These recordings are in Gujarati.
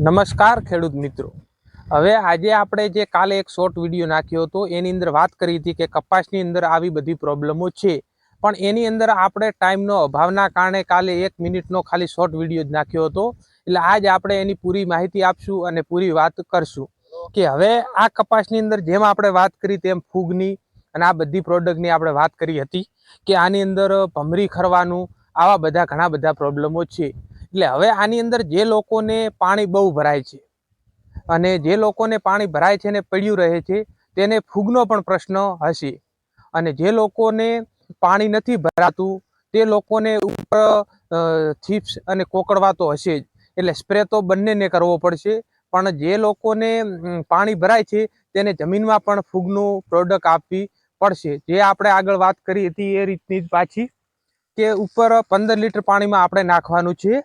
નમસ્કાર ખેડૂત મિત્રો। હવે આજે આપણે જે કાલે એક શોર્ટ વિડીયો નાખ્યો હતો એની અંદર વાત કરી હતી કે કપાસની અંદર આવી બધી પ્રોબ્લેમો છે, પણ એની અંદર આપણે ટાઈમનો અભાવના કારણે કાલે 1 મિનિટનો ખાલી શોર્ટ વિડીયો જ નાખ્યો હતો। એટલે આજ આપણે એની પૂરી માહિતી આપશું અને પૂરી વાત કરશું કે હવે આ કપાસની અંદર જેમ આપણે વાત કરી તેમ ફૂગની અને આ બધી પ્રોડક્ટની આપણે વાત કરી હતી કે આની અંદર ભમરી ખરવાનું આવા બધા ઘણા બધા પ્રોબ્લેમો છે। એટલે હવે આની અંદર જે લોકોને પાણી બહુ ભરાય છે અને જે લોકોને પાણી ભરાય છે ને પડ્યું રહે છે તેને ફૂગનો પણ પ્રશ્ન હશે, અને જે લોકોને પાણી નથી ભરાતું તે લોકોને ઉપર ચીપ્સ અને કોકડવા તો હશે જ, એટલે સ્પ્રે તો બંનેને કરવો પડશે। પણ જે લોકોને પાણી ભરાય છે તેને જમીનમાં પણ ફૂગનું પ્રોડક્ટ આપવી પડશે। જે આપણે આગળ વાત કરી હતી એ રીતની જ પાછી કે ઉપર 15 લીટર પાણીમાં આપણે નાખવાનું છે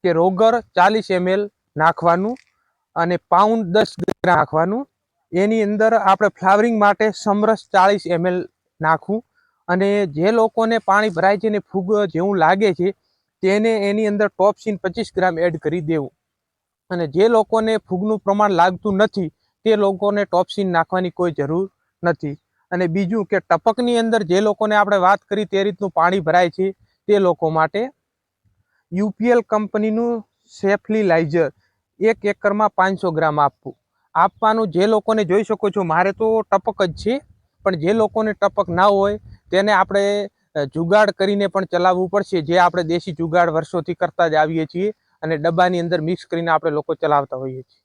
કે રોગર 40 ml નાખવાનું અને પાઉન્ડ 10 ગ્રામ નાખવાનું। એની અંદર આપણે ફ્લાવરિંગ માટે સમરસ 40 ml નાખવું, અને જે લોકોને પાણી ભરાય છે ને ફૂગ જેવું લાગે છે તેને એની અંદર ટોપસીન 25 ગ્રામ એડ કરી દેવું, અને જે લોકોને ફૂગનું પ્રમાણ લાગતું નથી તે લોકોને ટોપસીન નાખવાની કોઈ જરૂર નથી। અને બીજું કે ટપકની અંદર જે લોકોને આપણે વાત કરી તે રીતનું પાણી ભરાય છે તે લોકો માટે UPL કંપનીનું સેફલી લાઇઝર 1 એકરમાં 500 ગ્રામ આપવાનું। જે લોકોને જોઈ શકો છો મારે તો ટપક જ છે, પણ જે લોકોને ટપક ના હોય તેને આપણે જુગાડ કરીને પણ ચલાવવું પડશે, જે આપણે દેશી જુગાડ વર્ષોથી કરતા જ આવીએ છીએ અને ડબ્બાની અંદર મિક્સ કરીને આપણે લોકો ચલાવતા હોઈએ છીએ।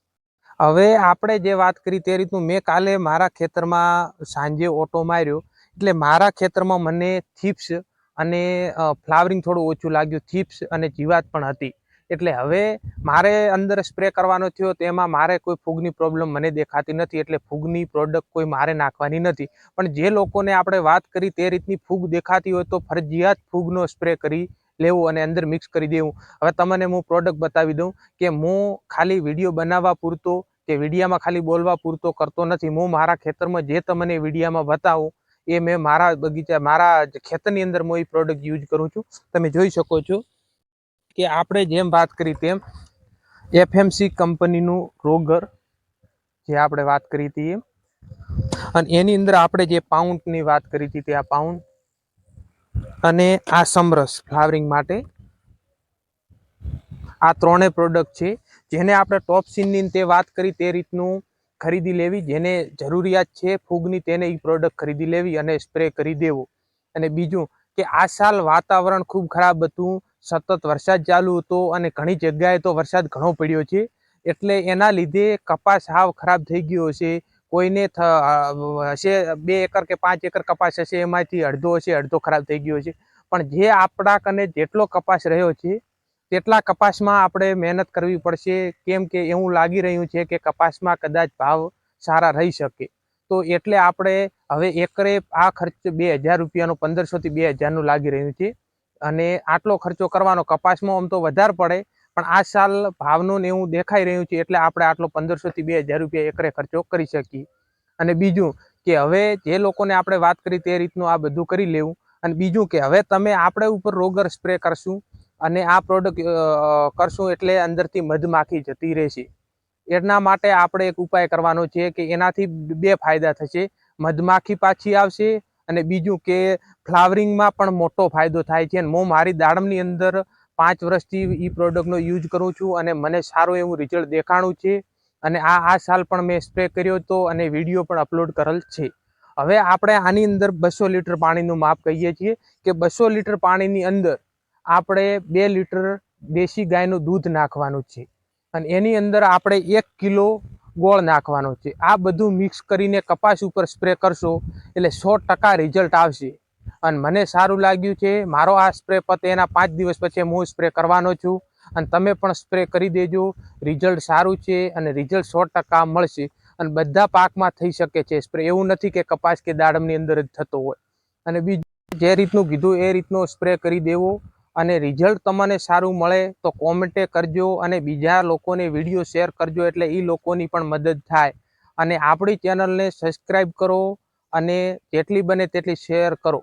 હવે આપણે જે વાત કરી તે રીતનું મેં કાલે મારા ખેતરમાં સાંજે ઓટો માર્યો, એટલે મારા ખેતરમાં મને થીપ્સ અને ફ્લાવરિંગ થોડું ઓછું લાગ્યું, થીપ્સ અને જીવાત પણ હતી। એટલે હવે મારે અંદર સ્પ્રે કરવાનો થયો તેમાં મારે કોઈ ફૂગની પ્રોબ્લેમ મને દેખાતી નથી, એટલે ફૂગની પ્રોડક્ટ કોઈ મારે નાખવાની નથી। પણ જે લોકોને આપણે વાત કરી તે રીતની ફૂગ દેખાતી હોય તો ફરજિયાત ફૂગનો સ્પ્રે કરી લેવું અને અંદર મિક્સ કરી દેવું। હવે તમને હું પ્રોડક્ટ બતાવી દઉં કે હું ખાલી વિડીયો બનાવવા પૂરતો કે વિડીયામાં ખાલી બોલવા પૂરતો કરતો નથી। હું મારા ખેતરમાં જે તમને વિડીયામાં બતાવું એ મેં મારા બગીચા મારા ખેતરની અંદર હું એ પ્રોડક્ટ યુઝ કરું છું। તમે જોઈ શકો છો કે આપણે જેમ વાત કરી તેમ FMC કંપનીનું રોગર જે આપણે વાત કરી હતી એમ, અને એની અંદર આપણે જે પાઉન્ડની વાત કરી હતી તે આ પાઉન્ડ અને આ સમરસ ફ્લાવરિંગ માટે આ ત્રણેય પ્રોડક્ટ છે જેને આપણે ટોપસીનની તે વાત કરી તે રીતનું ખરીદી લેવી, જેને જરૂરિયાત છે ફૂગની તેને એ પ્રોડક્ટ ખરીદી લેવી અને સ્પ્રે કરી દેવો। અને બીજું કે આ સાલ વાતાવરણ ખૂબ ખરાબ હતું, સતત વરસાદ ચાલુ હતો અને ઘણી જગ્યાએ તો વરસાદ ઘણો પડ્યો છે, એટલે એના લીધે કપાસ હાવ ખરાબ થઈ ગયો હશે। કોઈને હશે 2 એકર કે 5 એકર કપાસ હશે, એમાંથી અડધો હશે અડધો ખરાબ થઈ ગયો છે। પણ જે આપણા કને જેટલો કપાસ રહ્યો છે તેટલા કપાસમાં આપણે મહેનત કરવી પડશે, કેમ કે એવું લાગી રહ્યું છે કે કપાસમાં કદાચ ભાવ સારા રહી શકે। તો એટલે આપણે હવે એકરે આ ખર્ચ 2000 રૂપિયાનો 1500 થી 2000નું લાગી રહ્યું છે, અને આટલો ખર્ચો કરવાનો કપાસમાં આમ તો વધારે પડે પણ આ સાલ ભાવનું ને એવું દેખાઈ રહ્યું છે એટલે આપણે આટલો 1500 થી 2000 રૂપિયા એકરે ખર્ચો કરી શકીએ। અને બીજું કે હવે જે લોકોને આપણે વાત કરી તે રીતનું આ બધું કરી લેવું। અને બીજું કે હવે તમે આપણે ઉપર રોગર સ્પ્રે કરશું અને આ પ્રોડક્ટ કરશું એટલે અંદરથી મધમાખી જતી રહેશે। એના માટે આપણે એક ઉપાય કરવાનો છે કે એનાથી 2 ફાયદા થશે, મધમાખી પાછી આવશે અને બીજું કે ફ્લાવરિંગમાં પણ મોટો ફાયદો થાય છે। અને હું મારી દાડમની અંદર 5 વર્ષથી એ પ્રોડક્ટનો યુઝ કરું છું અને મને સારું એવું રિઝલ્ટ દેખાણું છે, અને આ સાલ પણ મેં સ્પ્રે કર્યો હતો અને વિડીયો પણ અપલોડ કરેલ છે। હવે આપણે આની અંદર 200 લીટર પાણીનું માપ કહીએ છીએ કે 200 લીટર પાણીની અંદર આપણે 2 લીટર દેશી ગાયનું દૂધ નાખવાનું છે, અને એની અંદર આપણે 1 કિલો ગોળ નાખવાનો છે। આ બધું મિક્સ કરીને કપાસ ઉપર સ્પ્રે કરશો એટલે 100% રિઝલ્ટ આવશે। અને મને સારું લાગ્યું છે, મારો આ સ્પ્રે પતે એના 5 દિવસ પછી હું સ્પ્રે કરવાનો છું, અને તમે પણ સ્પ્રે કરી દેજો। રિઝલ્ટ સારું છે અને રિઝલ્ટ 100% મળશે, અને બધા પાકમાં થઈ શકે છે સ્પ્રે, એવું નથી કે કપાસ કે દાડમની અંદર જ થતો હોય। અને બીજું જે રીતનું કીધું એ રીતનો સ્પ્રે કરી દેવો, અને રિઝલ્ટ તમને સારું મળે તો કોમેન્ટે કરજો અને બીજા લોકોને વિડીયો શેર કરજો, એટલે એ લોકોની પણ મદદ થાય। અને આપણી ચેનલને સબસ્ક્રાઈબ કરો અને જેટલી બને તેટલી શેર કરો।